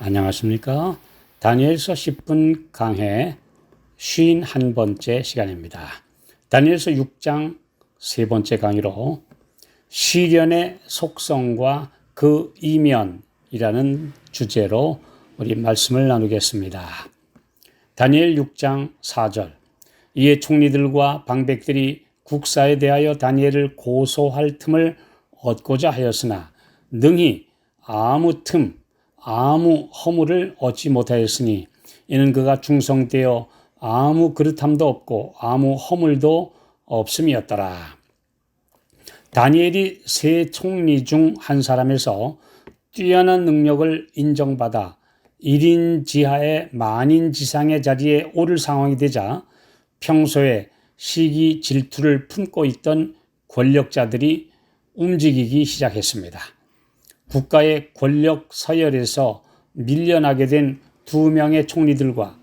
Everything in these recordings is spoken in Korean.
안녕하십니까. 다니엘서 10분 강해 51번째 시간입니다. 다니엘서 6장 세 번째 강의로 시련의 속성과 그 이면이라는 주제로 우리 말씀을 나누겠습니다. 다니엘 6장 4절. 이에 총리들과 방백들이 국사에 대하여 다니엘을 고소할 틈을 얻고자 하였으나 능히 아무 허물을 얻지 못하였으니 이는 그가 충성되어 아무 그릇함도 없고 아무 허물도 없음이었더라. 다니엘이 세 총리 중 한 사람에서 뛰어난 능력을 인정받아 1인 지하의 만인 지상의 자리에 오를 상황이 되자 평소에 시기 질투를 품고 있던 권력자들이 움직이기 시작했습니다. 국가의 권력 서열에서 밀려나게 된 2명의 총리들과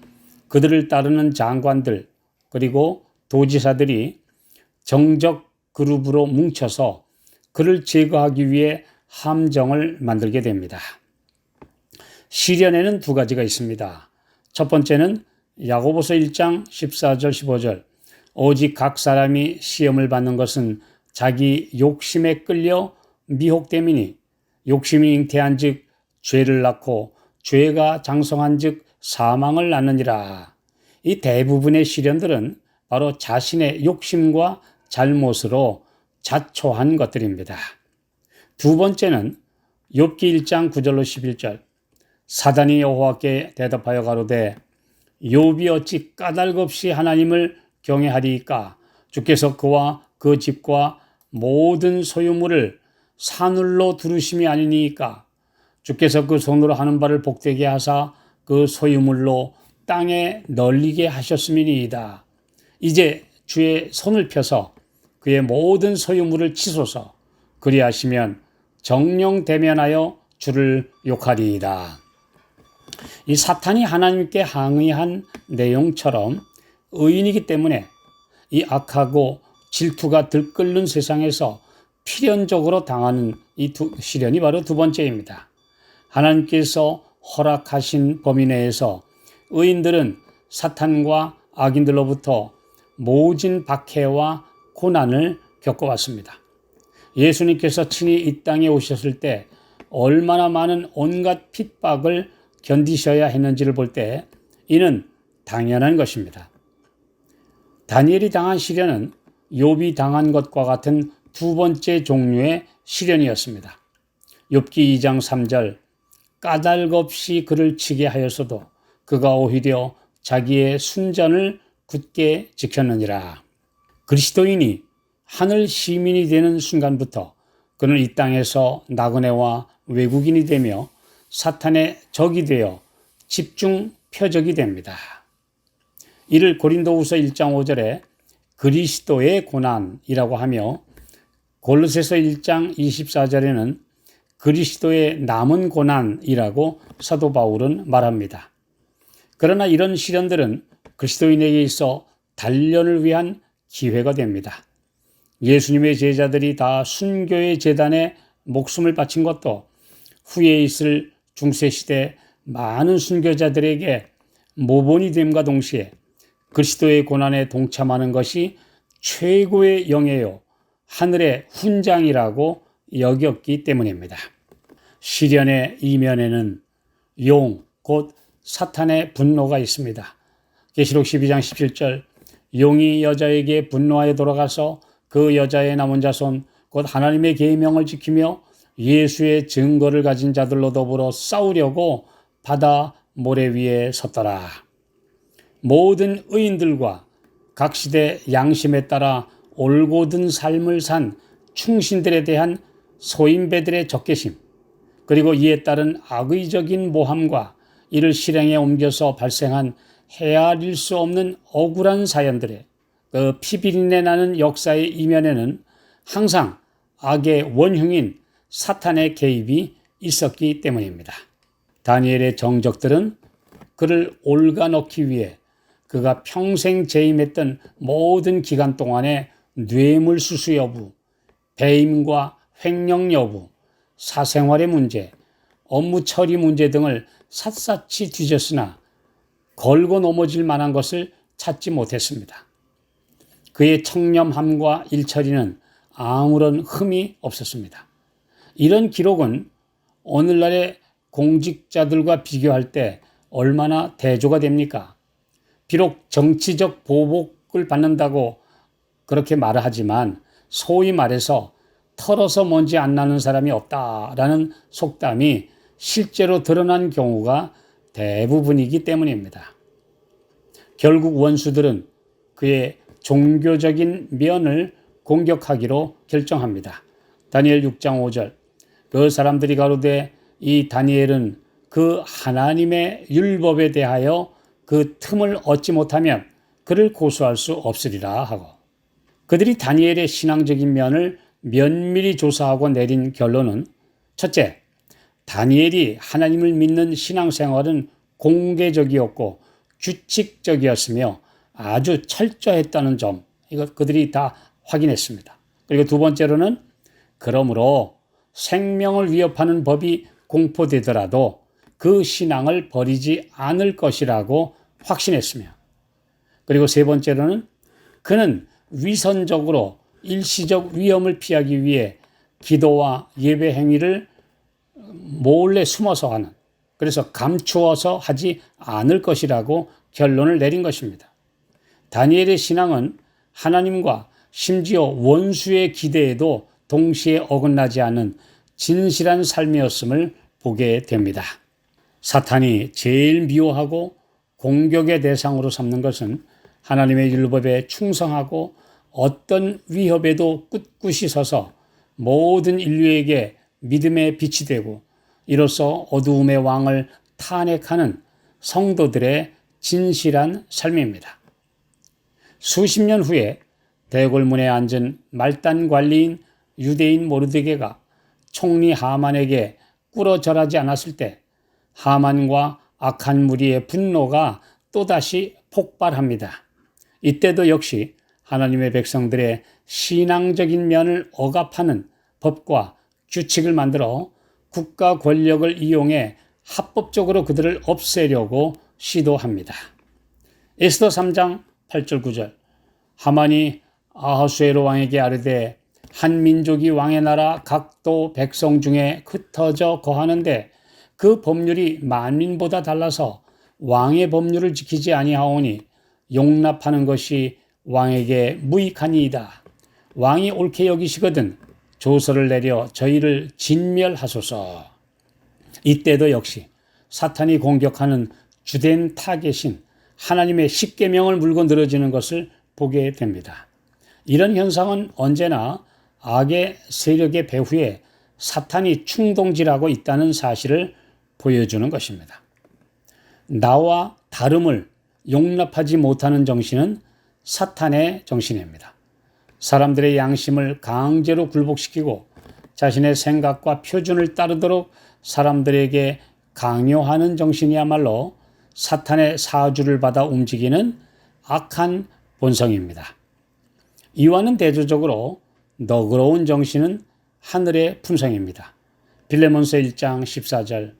그들을 따르는 장관들 그리고 도지사들이 정적 그룹으로 뭉쳐서 그를 제거하기 위해 함정을 만들게 됩니다. 시련에는 두 가지가 있습니다. 첫 번째는 야고보서 1장 14절 15절 오직 각 사람이 시험을 받는 것은 자기 욕심에 끌려 미혹됨이니 욕심이 잉태한 즉 죄를 낳고 죄가 장성한 즉 사망을 낳느니라. 이 대부분의 시련들은 바로 자신의 욕심과 잘못으로 자초한 것들입니다. 두 번째는 욥기 1장 9절로 11절 사단이 여호와께 대답하여 가로되 욥이 어찌 까닭없이 하나님을 경외하리이까 주께서 그와 그 집과 모든 소유물을 사늘로 두르심이 아니니까 주께서 그 손으로 하는 바를 복되게 하사 그 소유물로 땅에 널리게 하셨음이니이다. 이제 주의 손을 펴서 그의 모든 소유물을 치소서 그리하시면 정령 대면하여 주를 욕하리이다. 이 사탄이 하나님께 항의한 내용처럼 의인이기 때문에 이 악하고 질투가 들끓는 세상에서 필연적으로 당하는 이 시련이 바로 두 번째입니다. 하나님께서 허락하신 범위 내에서 의인들은 사탄과 악인들로부터 모진 박해와 고난을 겪어왔습니다. 예수님께서 친히 이 땅에 오셨을 때 얼마나 많은 온갖 핍박을 견디셔야 했는지를 볼 때 이는 당연한 것입니다. 다니엘이 당한 시련은 욥이 당한 것과 같은 두 번째 종류의 시련이었습니다. 욥기 2장 3절 까닭없이 그를 치게 하였어도 그가 오히려 자기의 순전을 굳게 지켰느니라. 그리스도인이 하늘 시민이 되는 순간부터 그는 이 땅에서 나그네와 외국인이 되며 사탄의 적이 되어 집중 표적이 됩니다. 이를 고린도후서 1장 5절에 그리스도의 고난이라고 하며 골로새서 1장 24절에는 그리스도의 남은 고난이라고 사도 바울은 말합니다. 그러나 이런 시련들은 그리스도인에게 있어 단련을 위한 기회가 됩니다. 예수님의 제자들이 다 순교의 제단에 목숨을 바친 것도 후에 있을 중세시대 많은 순교자들에게 모본이 됨과 동시에 그리스도의 고난에 동참하는 것이 최고의 영예요 하늘의 훈장이라고 여겼기 때문입니다. 시련의 이면에는 용, 곧 사탄의 분노가 있습니다. 계시록 12장 17절 용이 여자에게 분노하여 돌아가서 그 여자의 남은 자손 곧 하나님의 계명을 지키며 예수의 증거를 가진 자들로 더불어 싸우려고 바다 모래 위에 섰더라. 모든 의인들과 각 시대 양심에 따라 올곧은 삶을 산 충신들에 대한 소인배들의 적개심 그리고 이에 따른 악의적인 모함과 이를 실행에 옮겨서 발생한 헤아릴 수 없는 억울한 사연들의 그 피비린내 나는 역사의 이면에는 항상 악의 원흉인 사탄의 개입이 있었기 때문입니다. 다니엘의 정적들은 그를 올가넣기 위해 그가 평생 재임했던 모든 기간 동안에 뇌물수수 여부, 배임과 횡령 여부, 사생활의 문제, 업무 처리 문제 등을 샅샅이 뒤졌으나 걸고 넘어질 만한 것을 찾지 못했습니다. 그의 청렴함과 일처리는 아무런 흠이 없었습니다. 이런 기록은 오늘날의 공직자들과 비교할 때 얼마나 대조가 됩니까? 비록 정치적 보복을 받는다고 그렇게 말을 하지만 소위 말해서 털어서 먼지 안 나는 사람이 없다라는 속담이 실제로 드러난 경우가 대부분이기 때문입니다. 결국 원수들은 그의 종교적인 면을 공격하기로 결정합니다. 다니엘 6장 5절. 그 사람들이 가로되 이 다니엘은 그 하나님의 율법에 대하여 그 틈을 얻지 못하면 그를 고소할 수 없으리라 하고, 그들이 다니엘의 신앙적인 면을 면밀히 조사하고 내린 결론은 첫째, 다니엘이 하나님을 믿는 신앙생활은 공개적이었고 규칙적이었으며 아주 철저했다는 점, 이거 그들이 다 확인했습니다. 그리고 두 번째로는 그러므로 생명을 위협하는 법이 공포되더라도 그 신앙을 버리지 않을 것이라고 확신했으며, 그리고 세 번째로는 그는 위선적으로 일시적 위험을 피하기 위해 기도와 예배 행위를 몰래 숨어서 하는, 그래서 감추어서 하지 않을 것이라고 결론을 내린 것입니다. 다니엘의 신앙은 하나님과 심지어 원수의 기대에도 동시에 어긋나지 않은 진실한 삶이었음을 보게 됩니다. 사탄이 제일 미워하고 공격의 대상으로 삼는 것은 하나님의 율법에 충성하고 어떤 위협에도 꿋꿋이 서서 모든 인류에게 믿음의 빛이 되고 이로써 어두움의 왕을 탄핵하는 성도들의 진실한 삶입니다. 수십 년 후에 대궐문에 앉은 말단 관리인 유대인 모르드게가 총리 하만에게 꿇어 절하지 않았을 때 하만과 악한 무리의 분노가 또다시 폭발합니다. 이때도 역시 하나님의 백성들의 신앙적인 면을 억압하는 법과 규칙을 만들어 국가 권력을 이용해 합법적으로 그들을 없애려고 시도합니다. 에스더 3장 8절 9절. 하만이 아하수에로 왕에게 아뢰되 한 민족이 왕의 나라 각도 백성 중에 흩어져 거하는데 그 법률이 만민보다 달라서 왕의 법률을 지키지 아니하오니 용납하는 것이 왕에게 무익하니이다. 왕이 옳게 여기시거든 조서를 내려 저희를 진멸하소서. 이때도 역시 사탄이 공격하는 주된 타겟인 하나님의 십계명을 물고 늘어지는 것을 보게 됩니다. 이런 현상은 언제나 악의 세력의 배후에 사탄이 충동질하고 있다는 사실을 보여주는 것입니다. 나와 다름을 용납하지 못하는 정신은 사탄의 정신입니다. 사람들의 양심을 강제로 굴복시키고 자신의 생각과 표준을 따르도록 사람들에게 강요하는 정신이야말로 사탄의 사주를 받아 움직이는 악한 본성입니다. 이와는 대조적으로 너그러운 정신은 하늘의 품성입니다. 빌레몬서 1장 14절.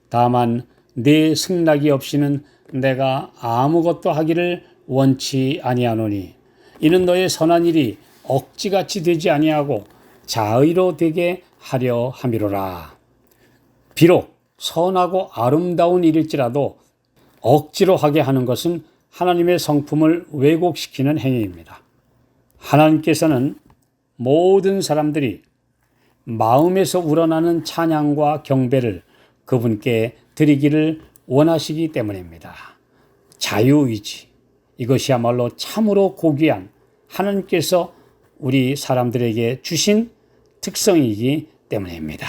다만 네 승낙이 없이는 내가 아무것도 하기를 원치 아니하노니 이는 너의 선한 일이 억지같이 되지 아니하고 자의로 되게 하려 함이로라. 비록 선하고 아름다운 일일지라도 억지로 하게 하는 것은 하나님의 성품을 왜곡시키는 행위입니다. 하나님께서는 모든 사람들이 마음에서 우러나는 찬양과 경배를 그분께 드리기를 원하시기 때문입니다. 자유의지, 이것이야말로 참으로 고귀한 하나님께서 우리 사람들에게 주신 특성이기 때문입니다.